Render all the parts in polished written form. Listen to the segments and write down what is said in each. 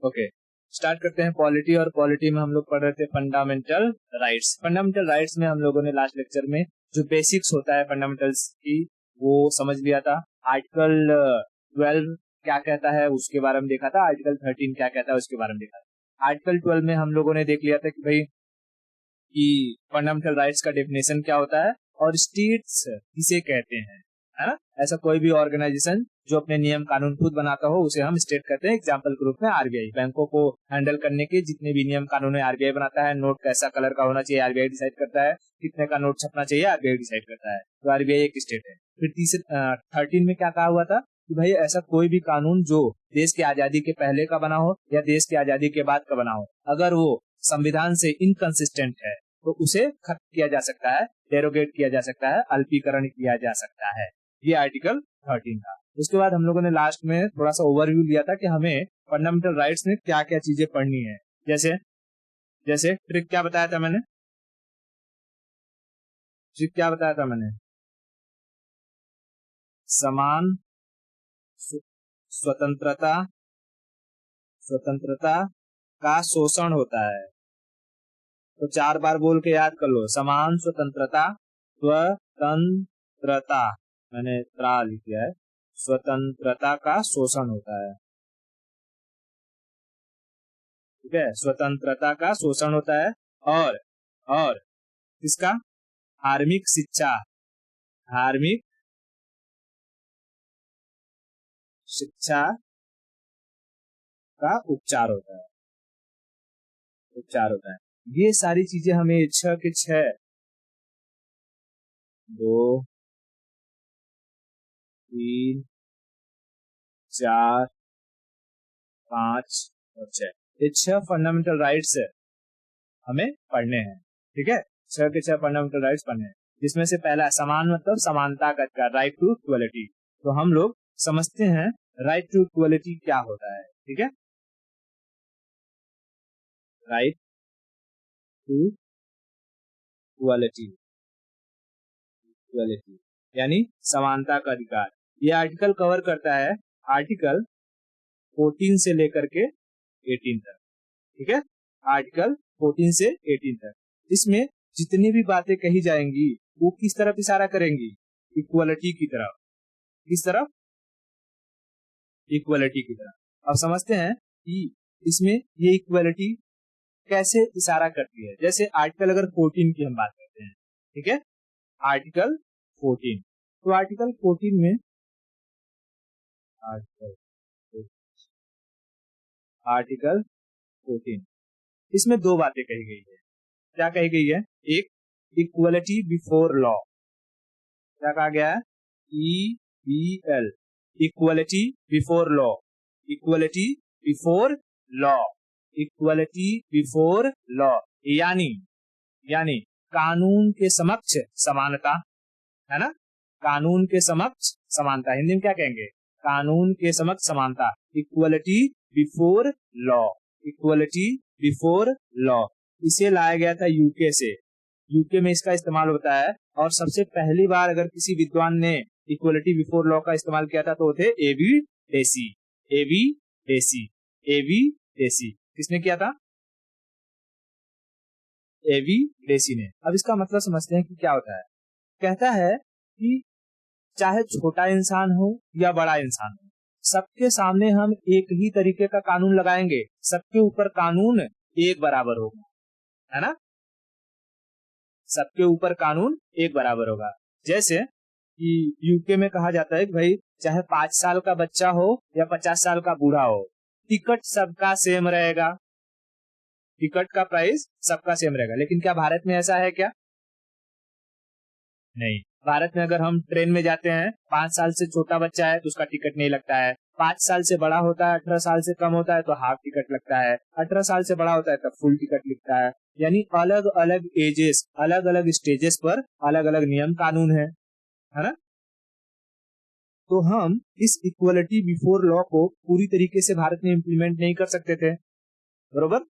Okay, start करते हैं polity. और पॉलिटी में हम लोग पढ़ रहे थे फंडामेंटल राइट्स। फंडामेंटल राइट्स में हम लोगों ने लास्ट लेक्चर में जो बेसिक्स होता है फंडामेंटल्स की वो समझ लिया था। आर्टिकल 12 क्या कहता है उसके बारे में देखा था, आर्टिकल 13 क्या कहता है उसके बारे में देखा था। आर्टिकल 12 में हम लोगों ने देख लिया था कि भाई कि फंडामेंटल राइट्स का डेफिनेशन क्या होता है और स्टेट्स किसे कहते हैं, है ना। ऐसा कोई भी ऑर्गेनाइजेशन जो अपने नियम कानून खुद बनाता हो उसे हम स्टेट कहते हैं। एग्जांपल के रूप में आरबीआई, बैंकों को हैंडल करने के जितने भी नियम कानून है आरबीआई बनाता है। नोट कैसा कलर का होना चाहिए आरबीआई डिसाइड करता है, कितने का नोट छपना चाहिए आरबीआई डिसाइड करता है। तो आरबीआई एक स्टेट है। फिर 13 में क्या कहा हुआ था कि भाई ऐसा कोई भी कानून जो देश की आजादी के पहले का बना हो या देश की आजादी के बाद का बना हो, अगर वो संविधान से इनकंसिस्टेंट है तो उसे खत्म किया जा सकता है, डेरोगेट किया जा सकता है, अल्पीकरण किया जा सकता है। ये आर्टिकल 13 था। उसके बाद हम लोगों ने लास्ट में थोड़ा सा ओवरव्यू लिया था कि हमें फंडामेंटल राइट्स में क्या क्या चीजें पढ़नी है। जैसे जैसे ट्रिक क्या बताया था मैंने, ट्रिक क्या बताया था मैंने, समान स्वतंत्रता, स्वतंत्रता का शोषण होता है। तो 4 बार बोल के याद कर लो, समान स्वतंत्रता, स्वतंत्रता, मैंने त्रा लिख दिया है, स्वतंत्रता का शोषण होता है। ठीक है, स्वतंत्रता का शोषण होता है। और इसका धार्मिक शिक्षा, धार्मिक शिक्षा का उपचार होता है, उपचार होता है। ये सारी चीजें हमें 6 के 6, 2, 3, 4, 5 और 6, ये 6 फंडामेंटल राइट्स हमें पढ़ने हैं। ठीक है, 6 के 6 फंडामेंटल राइट्स पढ़ने हैं, जिसमें से पहला समान मतलब समानता का अधिकार, राइट टू इक्वलिटी। तो हम लोग समझते हैं राइट टू इक्वलिटी क्या होता है। ठीक है, राइट टू इक्वलिटी, इक्वलिटी यानी समानता का अधिकार। ये आर्टिकल कवर करता है आर्टिकल 14 से लेकर के 18 तक। ठीक है, आर्टिकल 14 से 18 तक। इसमें जितनी भी बातें कही जाएंगी वो किस तरफ इशारा करेंगी, इक्वलिटी की तरफ। किस तरफ, इक्वलिटी की तरफ। अब समझते हैं कि इसमें ये इक्वलिटी कैसे इशारा करती है। जैसे आर्टिकल अगर 14 की हम बात करते हैं, ठीक है, आर्टिकल 14, तो आर्टिकल 14 में आर्टिकल 14 इसमें 2 बातें कही गई है। क्या कही गई है, एक इक्वलिटी बिफोर लॉ, क्या कहा गया है, EBL, equality before law, equality before law, equality before law, यानी यानी कानून के समक्ष समानता, है ना, कानून के समक्ष समानता। हिंदी में क्या कहेंगे, कानून के समक्ष समानता, equality before law, equality before law. इसे लाया गया था यूके से, यूके में इसका इस्तेमाल होता है। और सबसे पहली बार अगर किसी विद्वान ने इक्वलिटी बिफोर लॉ का इस्तेमाल किया था तो वो थे एबी डेसी, एबी डेसी, एबी डेसी। किसने किया था, एबी डेसी ने। अब इसका मतलब समझते हैं कि क्या होता है। कहता है कि चाहे छोटा इंसान हो या बड़ा इंसान हो, सबके सामने हम एक ही तरीके का कानून लगाएंगे, सबके ऊपर कानून एक बराबर होगा, है ना, सबके ऊपर कानून एक बराबर होगा। जैसे कि यूके में कहा जाता है कि भाई चाहे 5 साल का बच्चा हो या 50 साल का बूढ़ा हो, टिकट सबका सेम रहेगा, टिकट का प्राइस सबका सेम रहेगा। लेकिन क्या भारत में ऐसा है क्या, नहीं। भारत में अगर हम ट्रेन में जाते हैं, 5 साल से छोटा बच्चा है तो उसका टिकट नहीं लगता है, 5 साल से बड़ा होता है, 18 साल से कम होता है तो हाफ टिकट लगता है, 18 साल से बड़ा होता है तो फुल टिकट लिखता है। यानी अलग अलग एजेस, अलग अलग स्टेजेस पर अलग अलग नियम कानून है ना। तो हम इस इक्वलिटी बिफोर लॉ को पूरी तरीके से भारत में इम्प्लीमेंट नहीं कर सकते थे, बरोबर।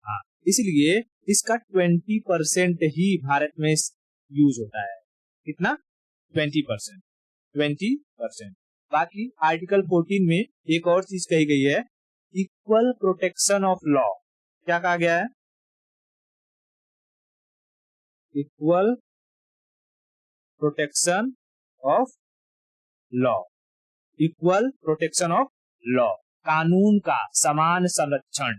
हाँ, इसलिए इसका 20% ही भारत में यूज होता है। कितना, 20%, 20%। बाकी आर्टिकल 14 में एक और चीज कही गई है, इक्वल प्रोटेक्शन ऑफ लॉ। क्या कहा गया है? Equal protection of law. Equal protection of law, कानून का समान संरक्षण,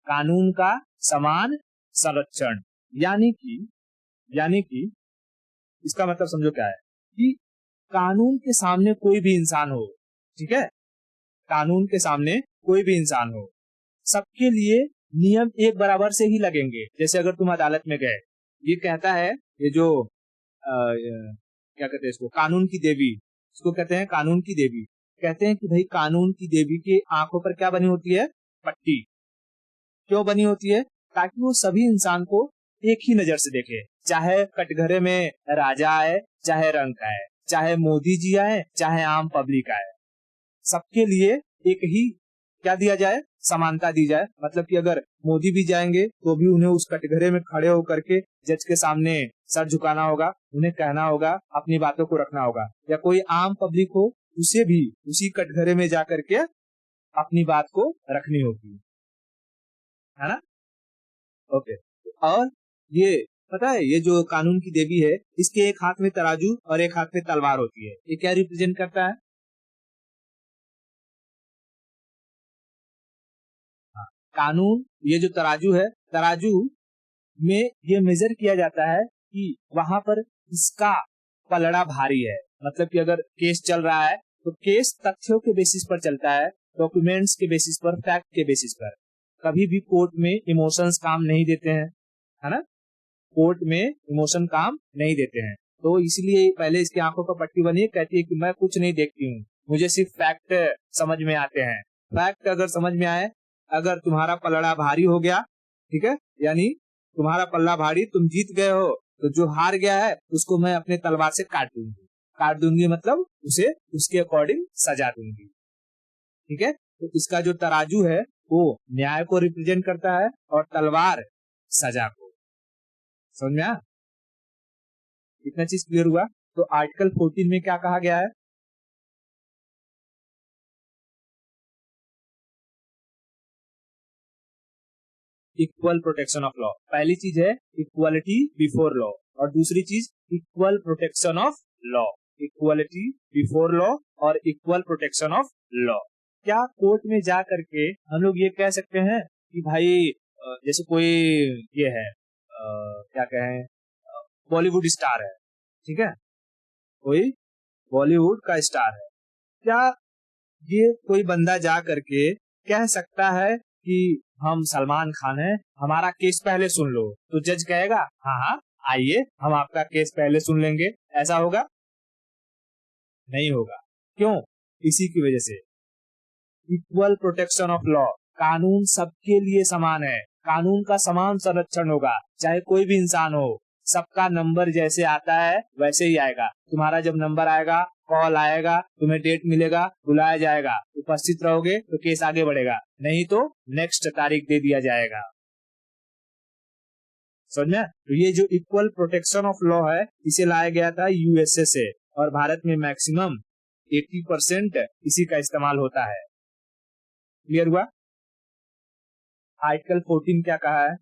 कानून का समान संरक्षण। यानी कि इसका मतलब समझो क्या है कि कानून के सामने कोई भी इंसान हो, ठीक है, कानून के सामने कोई भी इंसान हो, सबके लिए नियम एक बराबर से ही लगेंगे। जैसे अगर तुम अदालत में गए, ये कहता है, ये जो क्या कहते हैं इसको, कानून की देवी, इसको कहते हैं कानून की देवी। कहते हैं कि भाई कानून की देवी के आंखों पर क्या बनी होती है? पट्टी। क्यों बनी होती है? ताकि वो सभी इंसान को एक ही नजर से देखे, चाहे कटघरे में राजा आए, चाहे रंक आए, चाहे मोदी जी आए, चाहे आम पब्लिक आए, सबके लिए एक ही क्या दिया जाए? समानता दी जाए। मतलब कि अगर मोदी भी जाएंगे तो भी उन्हें उस कटघरे में खड़े होकर के जज के सामने सर झुकाना होगा, उन्हें कहना होगा, अपनी बातों को रखना होगा। या कोई आम पब्लिक हो, उसे भी उसी कटघरे में जाकर के अपनी बात को रखनी होगी, है ना? ओके। और ये पता है, ये जो कानून की देवी है, इसके एक हाथ में तराजू और एक हाथ में तलवार होती है। ये क्या रिप्रेजेंट करता है? हाँ, कानून, ये जो तराजू है, तराजू में ये मेजर किया जाता है कि वहां पर इसका पलड़ा भारी है। मतलब कि अगर केस चल रहा है तो केस तथ्यों के बेसिस पर चलता है, डॉक्यूमेंट्स के बेसिस पर, फैक्ट के बेसिस पर। कभी भी कोर्ट में इमोशंस काम नहीं देते हैं, है ना? कोर्ट में इमोशन काम नहीं देते हैं। तो इसलिए पहले इसकी आंखों पर पट्टी बनी है, कहती है कि मैं कुछ नहीं देखती हूँ, मुझे सिर्फ फैक्ट समझ में आते हैं। फैक्ट अगर समझ में आए, अगर तुम्हारा पलड़ा भारी हो गया, ठीक है, यानी तुम्हारा पल्ला भारी, तुम जीत गए हो, तो जो हार गया है उसको मैं अपने तलवार से काट दूंगी, मतलब उसे उसके अकॉर्डिंग सजा दूंगी। ठीक है, तो इसका जो तराजू है वो न्याय को रिप्रेजेंट करता है और तलवार सजा को। समझ में आया? इतना चीज क्लियर हुआ? तो आर्टिकल 14 में क्या कहा गया है? Equal protection of law. पहली चीज है इक्वलिटी बिफोर लॉ, और दूसरी चीज equal protection of law. Equality before law और इक्वल प्रोटेक्शन ऑफ लॉ। क्या कोर्ट में जा करके हम लोग ये कह सकते हैं कि भाई जैसे कोई ये है, क्या कहें, बॉलीवुड स्टार है, ठीक है, कोई बॉलीवुड का स्टार है, क्या ये कोई बंदा जा करके कह सकता है कि हम सलमान खान हैं, हमारा केस पहले सुन लो? तो जज कहेगा हाँ हाँ आइए, हम आपका केस पहले सुन लेंगे। ऐसा होगा? नहीं होगा। क्यों? इसी की वजह से, इक्वल प्रोटेक्शन ऑफ लॉ, कानून सबके लिए समान है, कानून का समान संरक्षण होगा, चाहे कोई भी इंसान हो, सबका नंबर जैसे आता है वैसे ही आएगा। तुम्हारा जब नंबर आएगा, कॉल आएगा, तुम्हें डेट मिलेगा, बुलाया जाएगा, उपस्थित रहोगे तो केस आगे बढ़ेगा, नहीं तो नेक्स्ट तारीख दे दिया जाएगा। समझ में? तो ये जो इक्वल प्रोटेक्शन ऑफ लॉ है, इसे लाया गया था यूएसए से, और भारत में मैक्सिमम 80% इसी का इस्तेमाल होता है। क्लियर हुआ? आर्टिकल 14 क्या कहा है?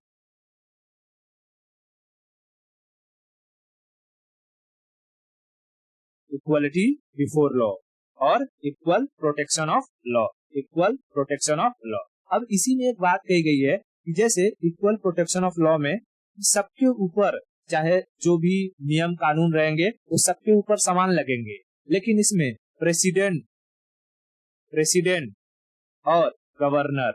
इक्वलिटी बिफोर लॉ और equal protection of law. Equal protection of law. अब इसी में एक बात कही गई है कि जैसे इक्वल प्रोटेक्शन ऑफ लॉ में सबके ऊपर, चाहे जो भी नियम कानून रहेंगे वो सबके ऊपर समान लगेंगे, लेकिन इसमें प्रेसिडेंट प्रेसिडेंट और गवर्नर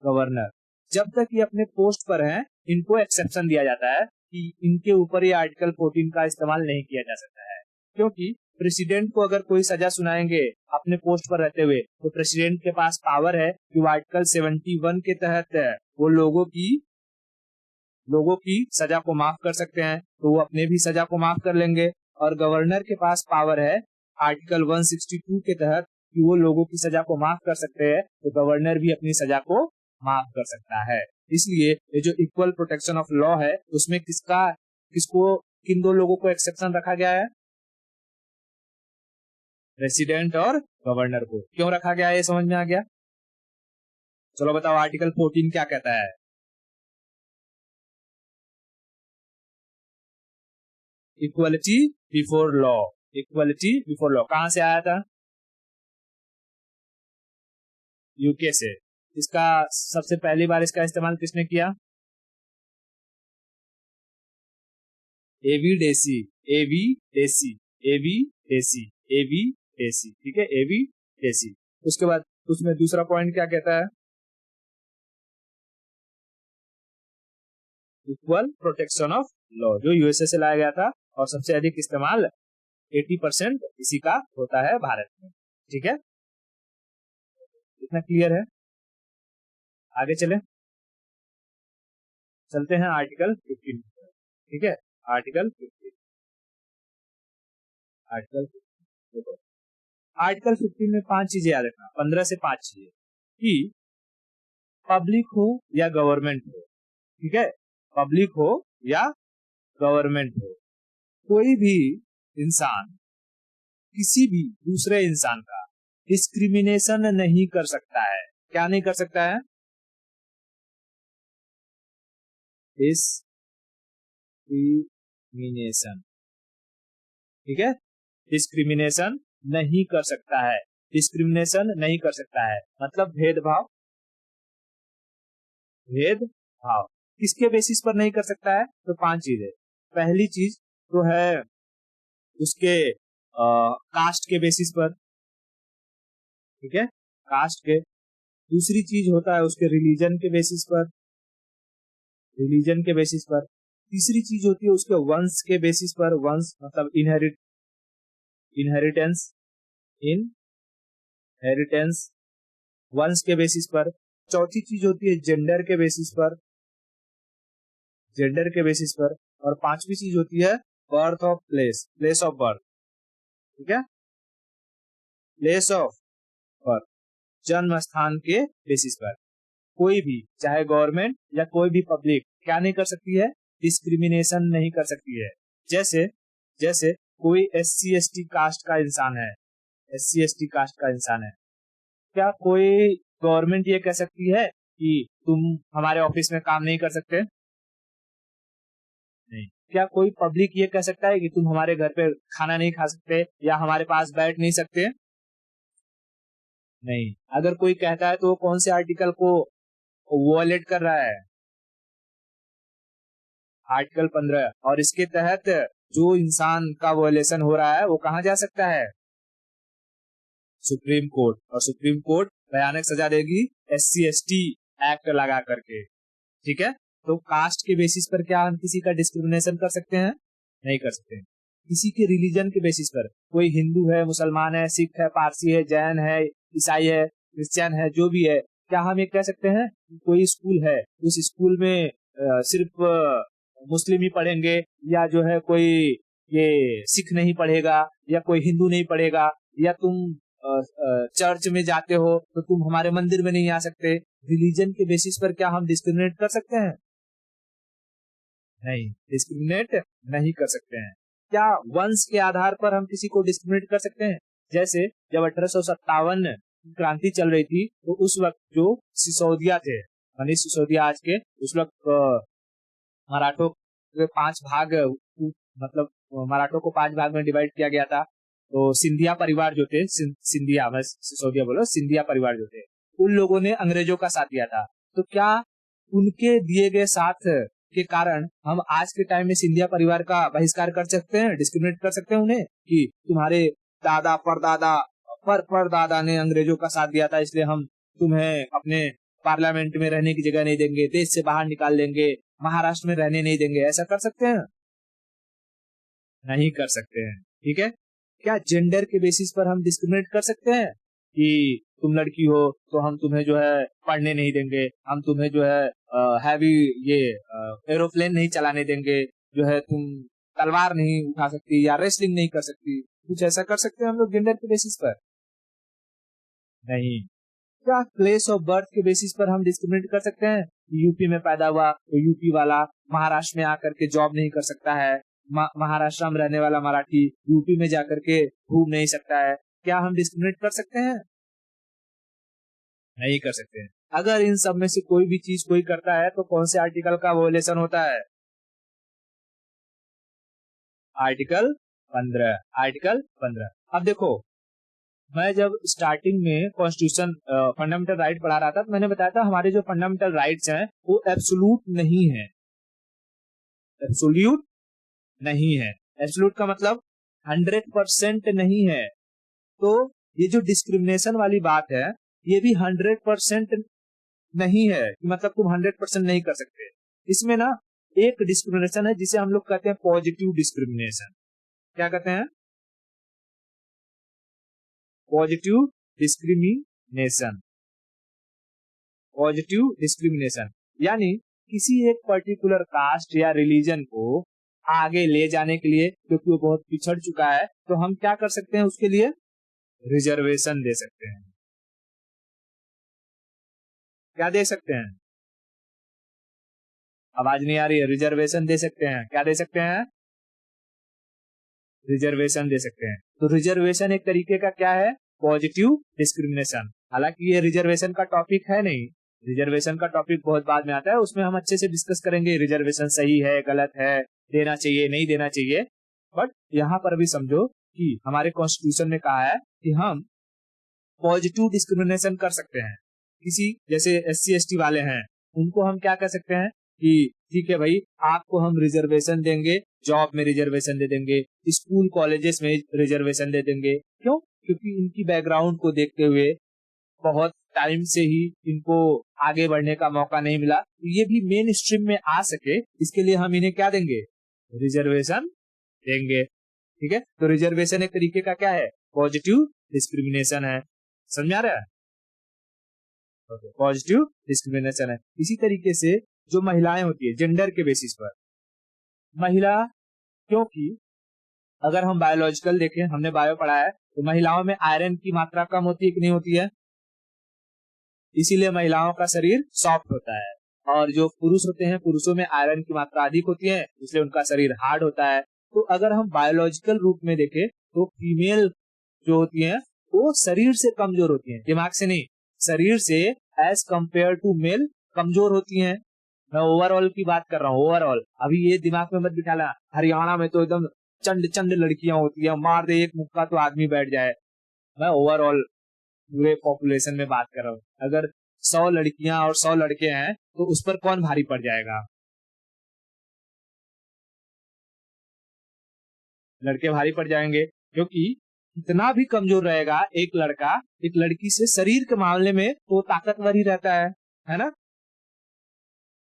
गवर्नर जब तक ये अपने पोस्ट पर हैं, इनको एक्सेप्शन दिया जाता है कि इनके ऊपर ये आर्टिकल 14 का इस्तेमाल नहीं किया जा सकता है। क्योंकि प्रेसिडेंट को अगर कोई सजा सुनाएंगे अपने पोस्ट पर रहते हुए, तो प्रेसिडेंट के पास पावर है कि वो आर्टिकल 71 के तहत वो लोगों की सजा को माफ कर सकते हैं, तो वो अपने भी सजा को माफ कर लेंगे। और गवर्नर के पास पावर है आर्टिकल 162 के तहत कि वो लोगों की सजा को माफ कर सकते हैं, तो गवर्नर भी अपनी सजा को माफ कर सकता है। इसलिए ये जो इक्वल प्रोटेक्शन ऑफ लॉ है, उसमें किसको, किन दो लोगों को एक्सेप्शन रखा गया है? रेसिडेंट और गवर्नर को क्यों रखा गया, ये समझ में आ गया। चलो बताओ आर्टिकल 14 क्या कहता है। Equality before law, equality before law कहां से आया था, यूके से। इसका सबसे पहली बार इसका इस्तेमाल किसने किया, एवी डेसी, एवी डेसी, एवी डेसी, एवी डेसी, ठीक है, एवी डेसी। उसके बाद उसमें दूसरा पॉइंट क्या कहता है, इक्वल प्रोटेक्शन ऑफ लॉ, जो यूएसए से लाया गया था और सबसे अधिक इस्तेमाल 80% इसी का होता है भारत में, ठीक है, इतना क्लियर है। आगे चलते हैं आर्टिकल 15, ठीक है, आर्टिकल 15, आर्टिकल 15 देखो, आर्टिकल 15 में 5 चीजें याद रखना, 15 से 5 चीजें कि पब्लिक हो या गवर्नमेंट हो, ठीक है, पब्लिक हो या गवर्नमेंट हो, कोई भी इंसान किसी भी दूसरे इंसान का डिस्क्रिमिनेशन नहीं कर सकता है। क्या नहीं कर सकता है, डिस्क्रिमिनेशन, ठीक है, डिस्क्रिमिनेशन नहीं कर सकता है, डिस्क्रिमिनेशन नहीं कर सकता है मतलब भेदभाव, भेदभाव किसके बेसिस पर नहीं कर सकता है, तो 5 चीजें। पहली चीज तो है उसके कास्ट के बेसिस पर, ठीक है, कास्ट के। दूसरी चीज होता है उसके रिलीजन के बेसिस पर, रिलीजन के बेसिस पर। तीसरी चीज होती है उसके वंश के बेसिस पर, वंश मतलब इनहेरिटेंस, इनहेरिटेंस वंश के बेसिस पर। चौथी चीज होती है जेंडर के बेसिस पर, जेंडर के बेसिस पर। और पांचवी चीज होती है birth of place, place of birth, ठीक है, प्लेस ऑफ बर्थ, जन्म स्थान के बेसिस पर। कोई भी चाहे गवर्नमेंट या कोई भी पब्लिक क्या नहीं कर सकती है, डिस्क्रिमिनेशन नहीं कर सकती है। जैसे जैसे कोई SC ST कास्ट का इंसान है, SC ST कास्ट का इंसान है, क्या कोई गवर्नमेंट ये कह सकती है कि तुम हमारे ऑफिस में काम नहीं कर सकते, नहीं। क्या कोई पब्लिक ये कह सकता है कि तुम हमारे घर पे खाना नहीं खा सकते या हमारे पास बैठ नहीं सकते, नहीं। अगर कोई कहता है तो वो कौन से आर्टिकल को वॉयलेट कर रहा है, आर्टिकल 15। और इसके तहत जो इंसान का वॉयलेशन हो रहा है वो कहां जा सकता है, सुप्रीम कोर्ट। और सुप्रीम कोर्ट भयानक सजा देगी SC ST एक्ट लगा करके, ठीक है। तो कास्ट के बेसिस पर क्या हम किसी का डिस्क्रिमिनेशन कर सकते हैं, नहीं कर सकते। किसी के रिलीजन के बेसिस पर, कोई हिंदू है, मुसलमान है, सिख है, पारसी है, जैन है, ईसाई है, क्रिश्चियन है, जो भी है, क्या हम ये कह सकते हैं कोई स्कूल है उस स्कूल में सिर्फ मुस्लिम ही पढ़ेंगे, या जो है कोई ये सिख नहीं पढ़ेगा, या कोई हिंदू नहीं पढ़ेगा, या तुम चर्च में जाते हो तो तुम हमारे मंदिर में नहीं आ सकते। रिलीजन के बेसिस पर क्या हम डिस्क्रिमिनेट कर सकते हैं, नहीं, डिस्क्रिमिनेट नहीं कर सकते हैं। क्या वंश के आधार पर हम किसी को डिस्क्रिमिनेट कर सकते हैं, जैसे जब 1857 क्रांति चल रही थी तो उस वक्त जो सिसोदिया थे, मनीष सिसोदिया आज के, उस वक्त मराठों के 5 भाग, मतलब मराठों को 5 भाग में डिवाइड किया गया था। तो सिंधिया परिवार जो थे, सिंधिया, मैं सिसोदिया बोलो, सिंधिया परिवार जो थे, उन लोगों ने अंग्रेजों का साथ दिया था। तो क्या उनके दिए गए साथ के कारण हम आज के टाइम में सिंधिया परिवार का बहिष्कार कर सकते हैं, डिस्क्रिमिनेट कर सकते हैं उन्हें, कि तुम्हारे दादा परदादा परदादा ने अंग्रेजों का साथ दिया था इसलिए हम तुम्हें अपने पार्लियामेंट में रहने की जगह नहीं देंगे, देश से बाहर निकाल देंगे, महाराष्ट्र में रहने नहीं देंगे, ऐसा कर सकते हैं, नहीं कर सकते हैं, ठीक है। क्या जेंडर के बेसिस पर हम डिस्क्रिमिनेट कर सकते हैं कि तुम लड़की हो तो हम तुम्हें जो है पढ़ने नहीं देंगे, हम तुम्हें जो है हैवी ये एरोप्लेन नहीं चलाने देंगे, जो है तुम तलवार नहीं उठा सकती या रेसलिंग नहीं कर सकती, कुछ ऐसा कर सकते हैं हम लोग जेंडर के बेसिस पर, नहीं। क्या प्लेस ऑफ बर्थ के बेसिस पर हम डिस्क्रिमिनेट कर सकते हैं, यूपी में पैदा हुआ तो यूपी वाला महाराष्ट्र में आकर के जॉब नहीं कर सकता है, महाराष्ट्र में रहने वाला मराठी यूपी में जाकर के घूम नहीं सकता है, क्या हम डिस्क्रिमिनेट कर सकते हैं? नहीं कर सकते हैं। अगर इन सब में से कोई भी चीज कोई करता है तो कौन से आर्टिकल का वोलेशन होता है? आर्टिकल 15। आर्टिकल 15। अब देखो, मैं जब स्टार्टिंग में कॉन्स्टिट्यूशन फंडामेंटल राइट पढ़ा रहा था तो मैंने बताया था हमारे जो फंडामेंटल राइट्स हैं वो एब्सोल्यूट नहीं है। एब्सोल्यूट नहीं है। एब्सोल्यूट का मतलब 100% नहीं है। तो ये जो डिस्क्रिमिनेशन वाली बात है ये भी 100% नहीं है, मतलब तुम 100% नहीं कर सकते। इसमें ना एक डिस्क्रिमिनेशन है जिसे हम लोग कहते हैं पॉजिटिव डिस्क्रिमिनेशन। क्या कहते हैं? Positive discrimination. पॉजिटिव डिस्क्रिमिनेशन यानी किसी एक पर्टिकुलर कास्ट या रिलीजन को आगे ले जाने के लिए, क्योंकि वो बहुत पिछड़ चुका है, तो हम क्या कर सकते हैं उसके लिए? रिजर्वेशन दे सकते हैं। क्या दे सकते हैं? आवाज नहीं आ रही है। रिजर्वेशन दे सकते हैं। क्या दे सकते हैं? रिजर्वेशन दे सकते हैं। तो रिजर्वेशन एक तरीके का क्या है? Positive discrimination. हालांकि ये रिजर्वेशन का टॉपिक है नहीं, रिजर्वेशन का टॉपिक बहुत बाद में आता है, उसमें हम अच्छे से डिस्कस करेंगे रिजर्वेशन सही है गलत है, देना चाहिए नहीं देना चाहिए। बट यहाँ पर भी समझो कि हमारे कॉन्स्टिट्यूशन ने कहा है कि हम पॉजिटिव डिस्क्रिमिनेशन कर सकते हैं। किसी जैसे SC ST वाले हैं उनको हम क्या कह सकते हैं कि ठीक है भाई, आपको हम रिजर्वेशन देंगे, जॉब में रिजर्वेशन दे देंगे, स्कूल कॉलेजेस में रिजर्वेशन दे देंगे। क्यों? क्योंकि इनकी बैकग्राउंड को देखते हुए बहुत टाइम से ही इनको आगे बढ़ने का मौका नहीं मिला, ये भी मेन स्ट्रीम में आ सके इसके लिए हम इन्हें क्या देंगे? रिजर्वेशन देंगे। ठीक है, तो रिजर्वेशन एक तरीके का क्या है? पॉजिटिव डिस्क्रिमिनेशन है। समझ आ रहा है? पॉजिटिव डिस्क्रिमिनेशन है। इसी तरीके से जो महिलाएं होती है जेंडर के बेसिस पर, महिला, क्योंकि अगर हम बायोलॉजिकल देखें, हमने बायो पढ़ा है, तो महिलाओं में आयरन की मात्रा कम होती है कि नहीं होती है? इसीलिए महिलाओं का शरीर सॉफ्ट होता है। और जो पुरुष होते हैं, पुरुषों में आयरन की मात्रा अधिक होती है, इसलिए उनका शरीर हार्ड होता है। तो अगर हम बायोलॉजिकल रूप में देखें तो फीमेल जो होती है वो शरीर से कमजोर होती है, दिमाग से नहीं, शरीर से एज कंपेयर टू मेल कमजोर होती हैं। मैं ओवरऑल की बात कर रहा हूँ, ओवरऑल। अभी ये दिमाग में मत बिठाना हरियाणा में तो एकदम चंड चंड लड़कियां होती है, मार दे एक मुक्का तो आदमी बैठ जाए। मैं ओवरऑल पूरे पॉपुलेशन में बात कर रहा हूँ। अगर 100 लड़कियां और 100 लड़के हैं तो उस पर कौन भारी पड़ जाएगा? लड़के भारी पड़ जाएंगे, क्योंकि कितना भी कमजोर रहेगा एक लड़का एक लड़की से शरीर के मामले में तो ताकतवर ही रहता है ना?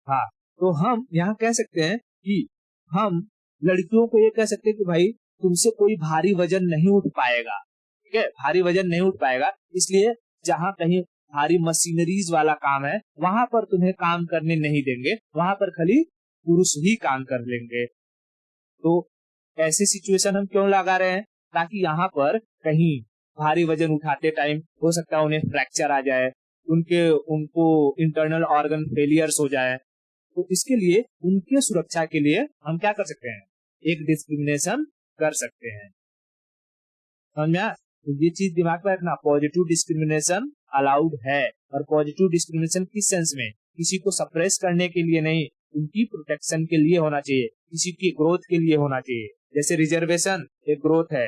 हाँ, तो हम यहाँ कह सकते हैं कि हम लड़कियों को ये कह सकते हैं कि भाई तुमसे कोई भारी वजन नहीं उठ पाएगा। ठीक है, भारी वजन नहीं उठ पाएगा, इसलिए जहाँ कहीं भारी मशीनरीज वाला काम है वहां पर तुम्हें काम करने नहीं देंगे, वहां पर खाली पुरुष ही काम कर लेंगे। तो ऐसी सिचुएशन हम क्यों लगा रहे हैं? ताकि यहाँ पर कहीं भारी वजन उठाते टाइम हो सकता है उन्हें फ्रैक्चर आ जाए, उनके उनको इंटरनल ऑर्गन फेलियर्स हो जाए। तो इसके लिए उनके सुरक्षा के लिए हम क्या कर सकते हैं? एक डिस्क्रिमिनेशन कर सकते हैं। समझ में आया? तो ये चीज दिमाग में रखना, पॉजिटिव डिस्क्रिमिनेशन अलाउड है। और पॉजिटिव डिस्क्रिमिनेशन किस सेंस में? किसी को सप्रेस करने के लिए नहीं, उनकी प्रोटेक्शन के लिए होना चाहिए, किसी की ग्रोथ के लिए होना चाहिए। जैसे रिजर्वेशन एक ग्रोथ है,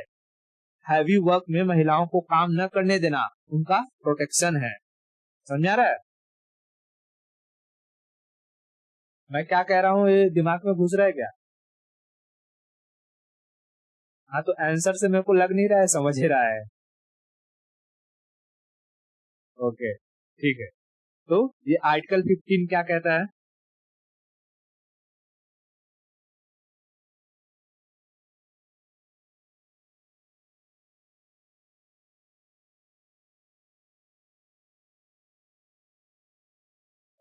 हैवी वर्क में महिलाओं को काम न करने देना उनका प्रोटेक्शन है। समझ आ रहा है मैं क्या कह रहा हूँ? ये दिमाग में घुस रहा है क्या? हाँ, तो आंसर से मेरे को लग नहीं रहा है समझ ही रहा है। ओके, ठीक है। तो ये आर्टिकल 15 क्या कहता है?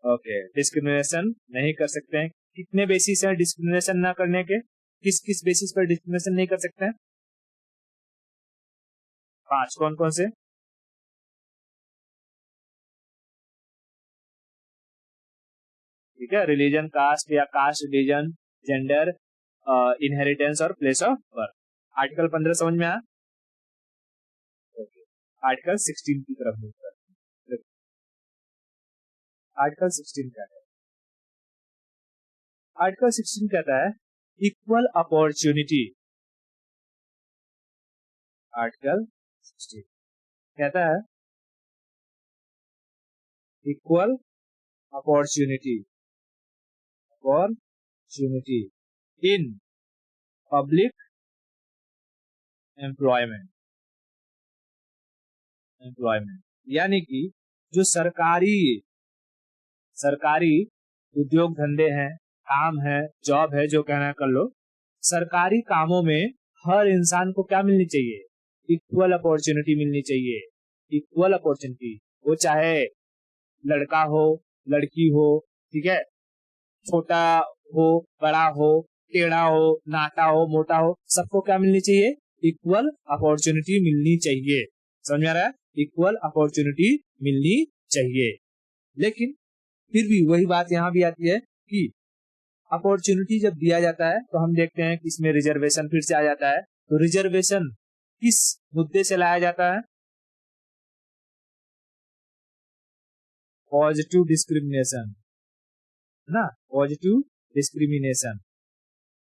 ओके, डिस्क्रिमिनेशन नहीं कर सकते हैं। कितने बेसिस है डिस्क्रिमिनेशन ना करने के? किस किस बेसिस पर डिस्क्रिमिनेशन नहीं कर सकते हैं? 5। कौन कौन से? ठीक है, रिलीजन, कास्ट या कास्ट, रिलीजन, जेंडर, इनहेरिटेंस और प्लेस ऑफ बर्थ। आर्टिकल 15 समझ में आया? आर्टिकल 16 की तरफ मूव करते हैं। आर्टिकल 16 क्या है? आर्टिकल 16 कहता है इक्वल अपॉर्चुनिटी। आर्टिकल 16 कहता है equal opportunity opportunity in public employment. Employment यानी कि जो सरकारी उद्योग धंधे हैं, काम है, जॉब है, जो कहना है कर लो। सरकारी कामों में हर इंसान को क्या मिलनी चाहिए? इक्वल अपॉर्चुनिटी मिलनी चाहिए। इक्वल अपॉर्चुनिटी, वो चाहे लड़का हो, लड़की हो, ठीक है, छोटा हो, बड़ा हो, टेढ़ा हो, नाटा हो, मोटा हो, सबको क्या मिलनी चाहिए? इक्वल अपॉर्चुनिटी मिलनी चाहिए। समझ में आ रहा है? इक्वल अपॉर्चुनिटी मिलनी चाहिए। लेकिन फिर भी वही बात यहाँ भी आती है कि अपॉर्चुनिटी जब दिया जाता है तो हम देखते हैं कि इसमें रिजर्वेशन फिर से आ जाता है। तो रिजर्वेशन किस मुद्दे से लाया जाता है? पॉजिटिव डिस्क्रिमिनेशन, है ना? पॉजिटिव डिस्क्रिमिनेशन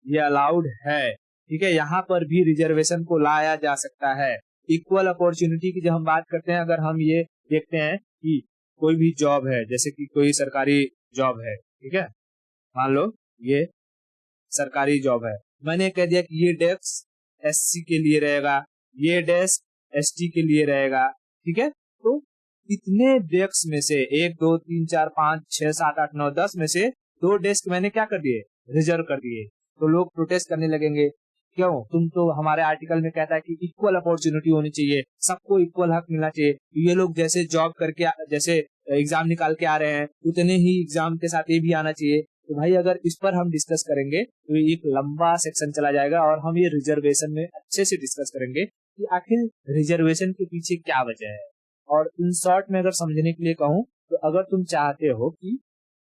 ये अलाउड है, ठीक है। यहाँ पर भी रिजर्वेशन को लाया जा सकता है। इक्वल अपॉर्चुनिटी की जब हम बात करते हैं, अगर हम ये देखते हैं कि कोई भी जॉब है, जैसे कि कोई सरकारी जॉब है, ठीक है, मान लो ये सरकारी जॉब है, मैंने कह दिया कि ये डेस्क एससी के लिए रहेगा, ये डेस्क एसटी के लिए रहेगा, ठीक है। तो इतने डेस्क में से 1 2 3 4 5 6 7 8 9 10 में से 2 डेस्क मैंने क्या कर दिए? रिजर्व कर दिए। तो लोग प्रोटेस्ट करने लगेंगे, क्यों? तुम तो हमारे आर्टिकल में कहता है कि इक्वल अपॉर्चुनिटी होनी चाहिए, सबको इक्वल हक मिलना चाहिए। ये लोग जैसे जॉब करके जैसे एग्जाम निकाल के आ रहे हैं, उतने ही एग्जाम के साथ ये भी आना चाहिए। तो भाई अगर इस पर हम डिस्कस करेंगे तो ये एक लंबा सेक्शन चला जाएगा और हम ये रिजर्वेशन में अच्छे से डिस्कस करेंगे कि आखिर रिजर्वेशन के पीछे क्या वजह है। और इन शॉर्ट में अगर समझने के लिए कहूँ तो अगर तुम चाहते हो कि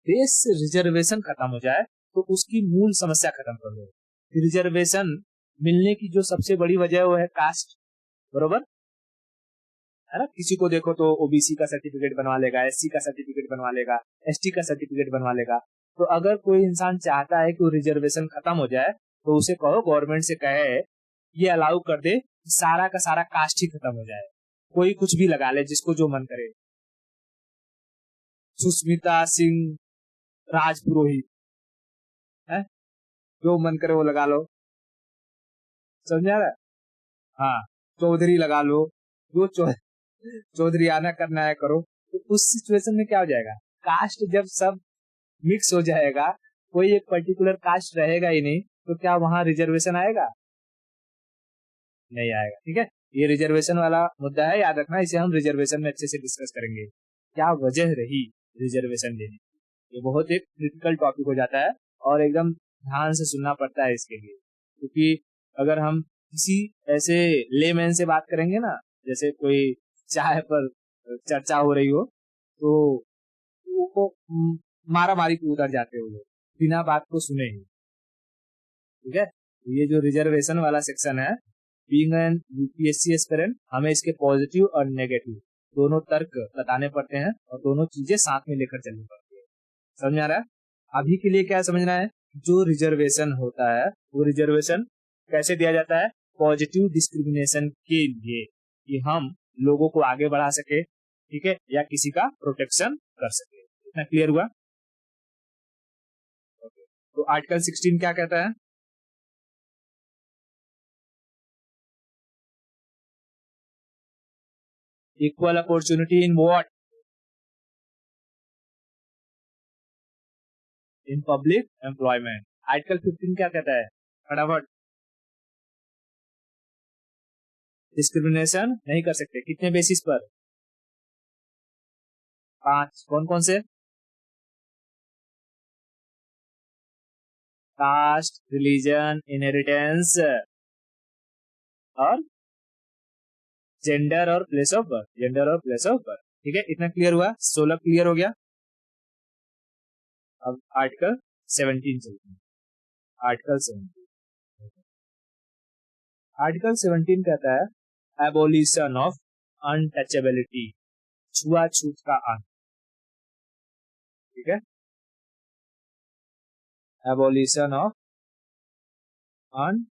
देश से रिजर्वेशन खत्म हो जाए तो उसकी मूल समस्या खत्म कर दो। रिजर्वेशन मिलने की जो सबसे बड़ी वजह है वो है कास्ट, बरोबर है ना? किसी को देखो तो ओबीसी का सर्टिफिकेट बनवा लेगा, एससी का सर्टिफिकेट बनवा लेगा, एसटी का सर्टिफिकेट बनवा लेगा। तो अगर कोई इंसान चाहता है कि वो रिजर्वेशन खत्म हो जाए तो उसे कहो, गवर्नमेंट से कहे ये अलाउ कर दे, सारा का सारा कास्ट ही खत्म हो जाए, कोई कुछ भी लगा ले जिसको जो मन करे, सुष्मिता सिंह राजपुरोहित है, जो मन करे वो लगा लो। समझा रहा है? हाँ, चौधरी लगा लो, जो चौधरीयाना करना है करो। तो उस सिचुएशन में क्या हो जाएगा? कास्ट जब सब मिक्स हो जाएगा, कोई एक पर्टिकुलर कास्ट रहेगा ही नहीं, तो क्या वहां रिजर्वेशन आएगा? नहीं आएगा, ठीक है। ये रिजर्वेशन वाला मुद्दा है, याद रखना। इसे हम रिजर्वेशन में अच्छे से डिस्कस करेंगे, क्या वजह रही रिजर्वेशन देने की। ये बहुत एक क्रिटिकल टॉपिक हो जाता है और एकदम ध्यान से सुनना पड़ता है इसके लिए, क्योंकि अगर हम किसी ऐसे लेमैन से बात करेंगे ना, जैसे कोई चाय पर चर्चा हो रही हो, तो वो मारा मारी पे उतर जाते हो लोग, बिना बात को सुने ही, ठीक है। ये जो रिजर्वेशन वाला सेक्शन है, बीइंग एन यूपीएससी एस्पिरेंट, हमें इसके पॉजिटिव और नेगेटिव दोनों तर्क बताने पड़ते हैं और दोनों चीजें साथ में लेकर चलनी पड़ती है। समझ में आ रहा है? अभी के लिए क्या समझना है? जो रिजर्वेशन होता है वो रिजर्वेशन कैसे दिया जाता है? पॉजिटिव डिस्क्रिमिनेशन के लिए, कि हम लोगों को आगे बढ़ा सके, ठीक है, या किसी का प्रोटेक्शन कर सके। इतना क्लियर हुआ? तो आर्टिकल 16 क्या कहता है? Equal opportunity in what? In public employment. Article 15 क्या कहता है? फटाफट। डिस्क्रिमिनेशन नहीं कर सकते, कितने बेसिस पर? 5। कौन कौन से? कास्ट, रिलीजन, इनहेरिटेंस और जेंडर और प्लेस ऑफ बर्थ। जेंडर और प्लेस ऑफ बर्थ, ठीक है। इतना क्लियर हुआ? 16 क्लियर हो गया। अब आर्टिकल 17 चलते हैं। आर्टिकल 17। आर्टिकल 17 कहता है एबोलिशन ऑफ अनटचेबिलिटी, छुआछूत का अंत। ठीक है, एबोलिशन ऑफ अनटचेबिलिटी।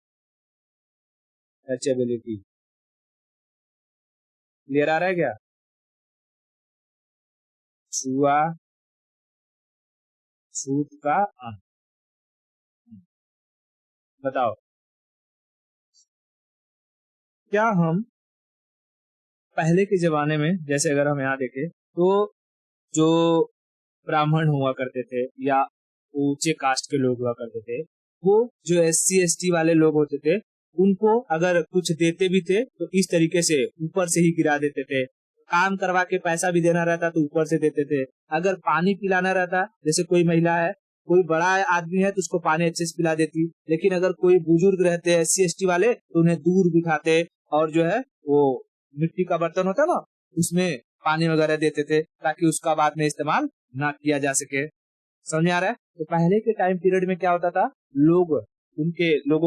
क्लियर आ रहा है क्या? छुआछूत का अंत। बताओ, क्या हम पहले के जमाने में, जैसे अगर हम यहाँ देखें तो जो ब्राह्मण हुआ करते थे या ऊंचे कास्ट के लोग हुआ करते थे, वो जो SC ST वाले लोग होते थे, उनको अगर कुछ देते भी थे तो इस तरीके से ऊपर से ही गिरा देते थे। काम करवा के पैसा भी देना रहता तो ऊपर से देते थे। अगर पानी पिलाना रहता, जैसे कोई महिला है, कोई बड़ा आदमी है तो उसको पानी अच्छे से पिला देती, लेकिन अगर कोई बुजुर्ग रहते SC ST वाले तो उन्हें दूर बिठाते और जो है वो मिट्टी का बर्तन होता ना, उसमें पानी वगैरह देते थे ताकि उसका बाद में इस्तेमाल ना किया जा सके। समझ में आ रहा है? तो पहले के टाइम पीरियड में क्या होता था, लोगों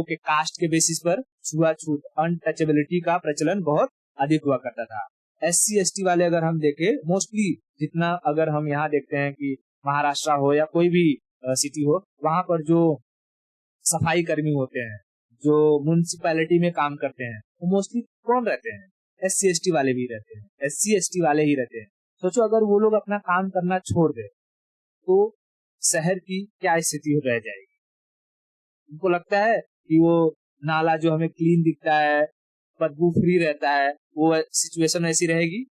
के कास्ट के बेसिस पर छुआछूत, अनटचेबिलिटी का प्रचलन बहुत अधिक हुआ करता था। SC ST वाले अगर हम देखें, मोस्टली जितना अगर हम यहाँ देखते हैं कि महाराष्ट्र हो या कोई भी सिटी हो, वहां पर जो सफाई कर्मी होते हैं, जो म्युनिसिपैलिटी में काम करते हैं, वो मोस्टली कौन रहते हैं? SC ST वाले भी रहते हैं, SC ST वाले ही रहते हैं। सोचो अगर वो लोग अपना काम करना छोड़ दे तो शहर की क्या स्थिति रह जाएगी। उनको लगता है कि वो नाला जो हमें क्लीन दिखता है, बदबू फ्री रहता है, वो सिचुएशन ऐसी रहेगी?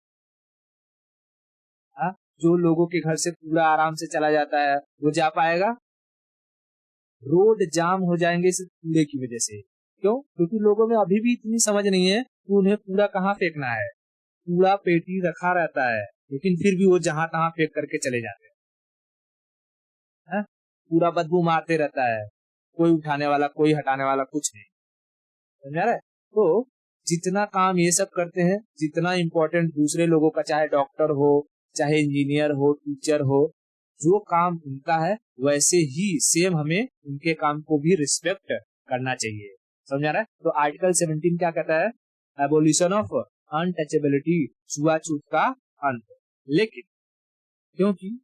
हाँ, जो लोगों के घर से पूरा आराम से चला जाता है वो जा पाएगा? रोड जाम हो जाएंगे इस कूड़े की वजह से। क्यों? क्योंकि लोगों में अभी भी इतनी समझ नहीं है कि उन्हें कूड़ा कहाँ फेंकना है। कूड़ा पेटी रखा रहता है, लेकिन फिर भी वो जहां तहां फेंक करके चले जाते हैं। पूरा बदबू मारते रहता है, कोई उठाने वाला, कोई हटाने वाला कुछ नहीं। समझ रहा है? तो जितना काम ये सब करते हैं, जितना इम्पोर्टेंट दूसरे लोगों का, चाहे डॉक्टर हो, चाहे इंजीनियर हो, टीचर हो, जो काम उनका है वैसे ही सेम हमें उनके काम को भी रिस्पेक्ट करना चाहिए। समझ आ रहा है? तो आर्टिकल 17 क्या कहता है? एबोलिशन ऑफ अनटचेबिलिटी, छुआछूत का अंत। लेकिन क्योंकि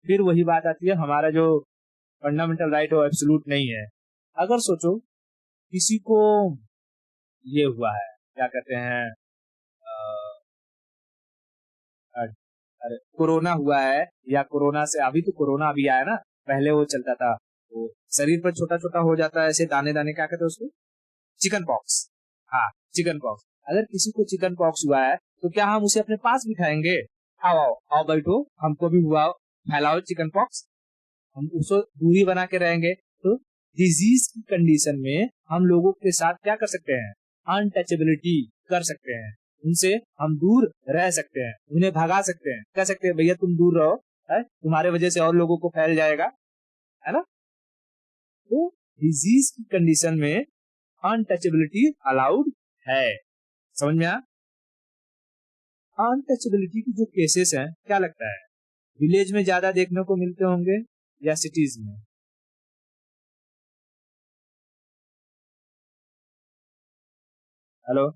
फिर वही बात आती है, हमारा जो फंडामेंटल राइट हो एब्सोल्यूट नहीं है। अगर सोचो किसी को ये हुआ है, क्या कहते हैं, अरे कोरोना हुआ है, या कोरोना से, अभी तो कोरोना अभी आया ना, पहले वो चलता था, वो शरीर पर छोटा छोटा हो जाता है ऐसे दाने दाने, क्या कहते हैं उसको? Chicken pox. हाँ, चिकन पॉक्स। अगर किसी को चिकन पॉक्स हुआ है तो क्या हम उसे अपने पास बिठाएंगे? आओ आओ आओ बैठो, हमको भी हुआ, फैलाओ चिकन पॉक्स। हम उसको दूरी बना के रहेंगे। तो डिजीज की कंडीशन में हम लोगों के साथ क्या कर सकते हैं? अनटचेबिलिटी कर सकते हैं, उनसे हम दूर रह सकते हैं, उन्हें भगा सकते हैं, कह सकते हैं भैया तुम दूर रहो, है? तुम्हारे वजह से और लोगों को फैल जाएगा, है ना? तो डिजीज की कंडीशन में अनटचेबिलिटी अलाउड है। समझ में आया? अनटचेबिलिटी की जो केसेस हैं, क्या लगता है विलेज में ज्यादा देखने को मिलते होंगे या सिटीज में? हेलो?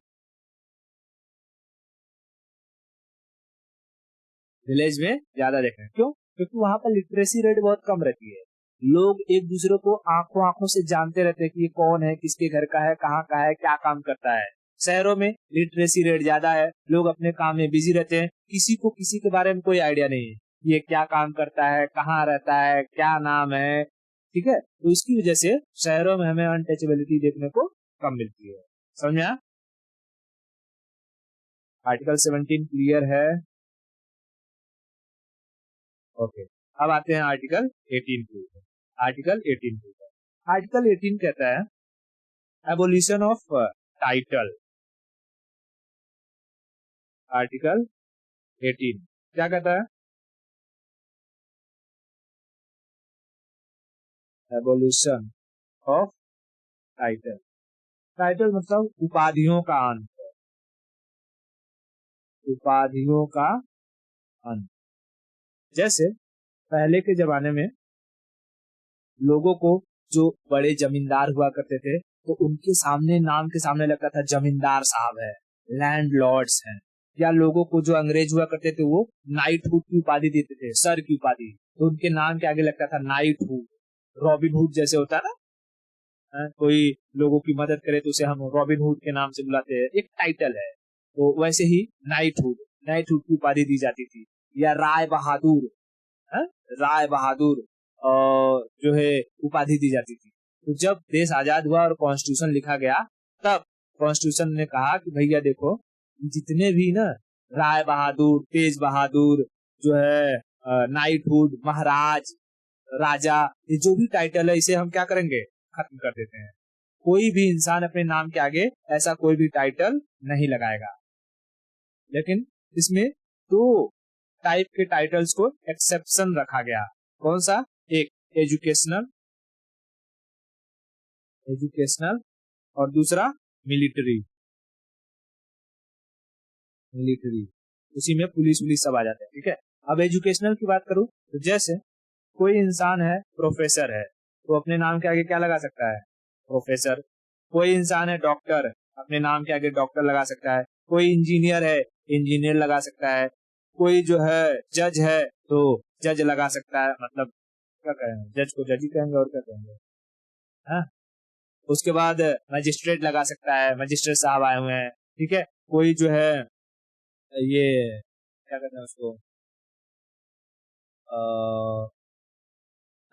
विलेज में ज्यादा देखते हैं। क्यों? क्योंकि वहां पर लिटरेसी रेट बहुत कम रहती है। लोग एक दूसरे को आंखों आंखों से जानते रहते हैं कि ये कौन है, किसके घर का है, कहाँ का है, क्या काम करता है। शहरों में लिटरेसी रेट ज्यादा है, लोग अपने काम में बिजी रहते हैं, किसी को किसी के बारे में कोई आइडिया नहीं है, ये क्या काम करता है, कहाँ रहता है, क्या नाम है। ठीक है, तो इसकी वजह से शहरों में हमें अनटचेबिलिटी देखने को कम मिलती है। समझ में आया? आर्टिकल 17 क्लियर है? ओके, अब आते हैं आर्टिकल 18 के ऊपर। आर्टिकल 18 के ऊपर, आर्टिकल 18 कहता है एबोलिशन ऑफ टाइटल। आर्टिकल 18 क्या कहता है? Abolition of title. टाइटल मतलब उपाधियों का अंत, उपाधियों का अंत। जैसे पहले के जमाने में लोगों को, जो बड़े जमींदार हुआ करते थे, तो उनके सामने, नाम के सामने लगता था जमींदार साहब है, लैंड लॉर्ड्स हैं। या लोगों को जो अंग्रेज हुआ करते थे वो नाइटहुड की उपाधि देते थे, सर की उपाधि, तो उनके नाम के आगे लगता था नाइटहुड। रॉबिन हुड जैसे होता है ना, कोई लोगों की मदद करे तो उसे हम रॉबिन हुड के नाम से बुलाते हैं, एक टाइटल है। तो वैसे ही नाइटहुड, नाइटहुड की उपाधि दी जाती थी। या राय बहादुर, राय बहादुर जो है उपाधि दी जाती थी। तो जब देश आजाद हुआ और कॉन्स्टिट्यूशन लिखा गया, तब कॉन्स्टिट्यूशन ने कहा कि भैया देखो, जितने भी ना राय बहादुर, तेज बहादुर, जो है नाइटहुड, महाराज, राजा, ये जो भी टाइटल है इसे हम क्या करेंगे, खत्म कर देते हैं। कोई भी इंसान अपने नाम के आगे ऐसा कोई भी टाइटल नहीं लगाएगा। लेकिन इसमें दो टाइप के टाइटल्स को एक्सेप्शन रखा गया। कौन सा? एक एजुकेशनल, एजुकेशनल, और दूसरा मिलिट्री, मिलिट्री। उसी में पुलिस वुलिस सब आ जाते हैं, ठीक है। अब एजुकेशनल की बात करूं तो जैसे कोई इंसान है प्रोफेसर है, तो अपने नाम के आगे क्या लगा सकता है? प्रोफेसर। कोई इंसान है डॉक्टर, अपने नाम के आगे डॉक्टर लगा सकता है। कोई इंजीनियर है, इंजीनियर लगा सकता है। कोई जो है जज है तो जज लगा सकता है, मतलब क्या कहेंगे, जज को जज ही कहेंगे और क्या कहेंगे, हाँ। उसके बाद मजिस्ट्रेट लगा सकता है, मजिस्ट्रेट साहब आए हुए हैं, ठीक है। कोई जो है ये क्या कहते हैं उसको,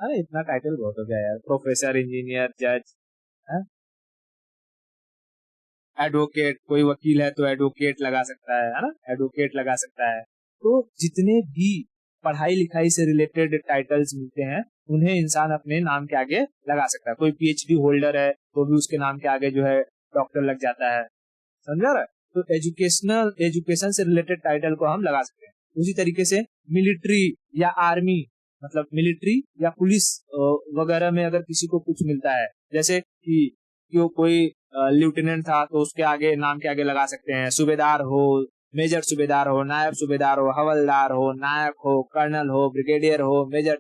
अरे इतना टाइटल बहुत हो गया यार, प्रोफेसर, इंजीनियर, जज, एडवोकेट। कोई वकील है तो एडवोकेट लगा सकता है ना, एडवोकेट लगा सकता है। तो जितने भी पढ़ाई लिखाई से रिलेटेड टाइटल्स मिलते हैं उन्हें इंसान अपने नाम के आगे लगा सकता है। कोई पीएचडी होल्डर है तो भी उसके नाम के आगे जो है डॉक्टर लग जाता है, समझा रहा है? तो एजुकेशनल, एजुकेशन से रिलेटेड टाइटल को हम लगा सकते हैं। उसी तरीके से मिलिट्री या आर्मी, मतलब मिलिट्री या पुलिस वगैरह में अगर किसी को कुछ मिलता है, जैसे कि कोई लेफ्टिनेंट था तो उसके आगे, नाम के आगे लगा सकते हैं सूबेदार हो, मेजर सूबेदार हो, नायब सूबेदार हो, हवलदार हो, नायक हो, कर्नल हो, ब्रिगेडियर हो, मेजर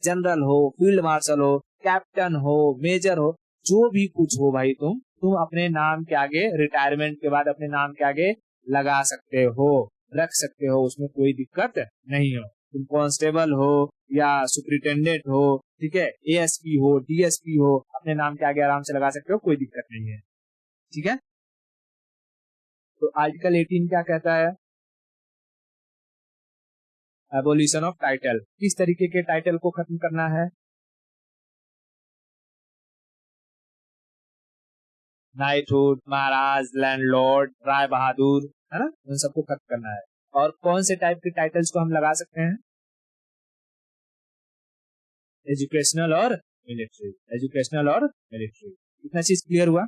जनरल हो, फील्ड मार्शल हो, कैप्टन हो, मेजर हो, जो भी कुछ हो भाई, तुम अपने नाम के आगे रिटायरमेंट के बाद अपने नाम के आगे लगा सकते हो, रख सकते हो, उसमें कोई दिक्कत नहीं हो। तुम कांस्टेबल हो या सुपरिटेंडेंट हो, ठीक है, एएसपी हो, डीएसपी हो, अपने नाम के आगे आराम से लगा सकते हो, कोई दिक्कत नहीं है, ठीक है। तो आर्टिकल 18 क्या कहता है? Abolition of title. किस तरीके के टाइटल को खत्म करना है? नाइटहुड, महाराज, लैंडलॉर्ड, राय बहादुर, है ना, उन सबको खत्म करना है। और कौन से टाइप के टाइटल्स को हम लगा सकते हैं? एजुकेशनल और मिलिट्री, एजुकेशनल और मिलिट्री। इतना चीज क्लियर हुआ?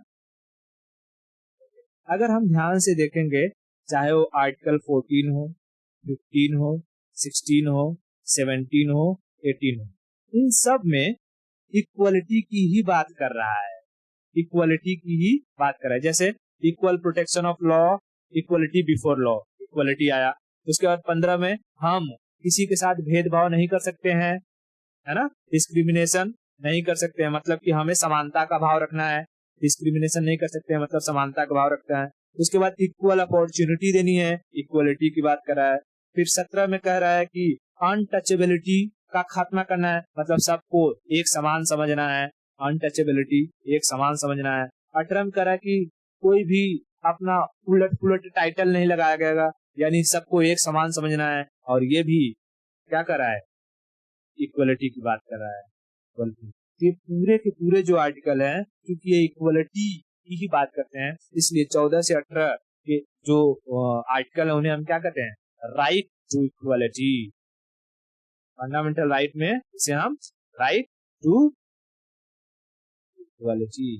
अगर हम ध्यान से देखेंगे, चाहे वो आर्टिकल 14 हो, 15 हो, 16 हो, 17 हो, 18 हो, इन सब में इक्वलिटी की ही बात कर रहा है, इक्वलिटी की ही बात कर रहा है। जैसे equal protection of law, equality before law, equality आया। उसके बाद 15 में हम किसी के साथ भेदभाव नहीं कर सकते हैं, है ना, डिस्क्रिमिनेशन नहीं कर सकते हैं, मतलब कि हमें समानता का भाव रखना है। डिस्क्रिमिनेशन नहीं कर सकते हैं मतलब समानता का भाव रखता है। उसके बाद इक्वल अपॉर्चुनिटी देनी है, इक्वलिटी की बात कर रहा है। फिर 17 में कह रहा है कि अनटचेबिलिटी का खात्मा करना है, मतलब सबको एक समान समझना है, अनटचेबिलिटी एक समान समझना है। 18 में कह रहा है कि कोई भी अपना उलट पुलट टाइटल नहीं लगाया गया, यानी सबको एक समान समझना है। और ये भी क्या कर रहा है? इक्वलिटी की बात कर रहा है। ये पूरे के पूरे जो आर्टिकल हैं, क्योंकि ये इक्वलिटी की ही बात करते हैं, इसलिए 14 से 18 के जो आर्टिकल है उन्हें हम क्या कहते हैं? Right to equality. Fundamental right में इसे हम राइट टू इक्वलिटी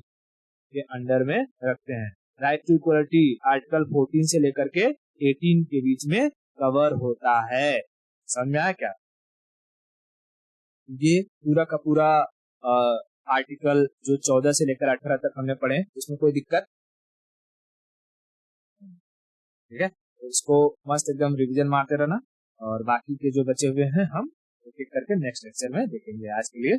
के अंडर में रखते हैं। राइट टू इक्वलिटी आर्टिकल 14 से लेकर के 18 के बीच में कवर होता है। समझ में आया क्या? ये पूरा का पूरा आर्टिकल जो 14 से लेकर 18 तक हमने पढ़े, इसमें कोई दिक्कत? ठीक है, तो इसको मस्त एकदम रिवीजन मारते रहना, और बाकी के जो बचे हुए हैं हम एक एक करके नेक्स्ट लेक्चर में देखेंगे। आज के लिए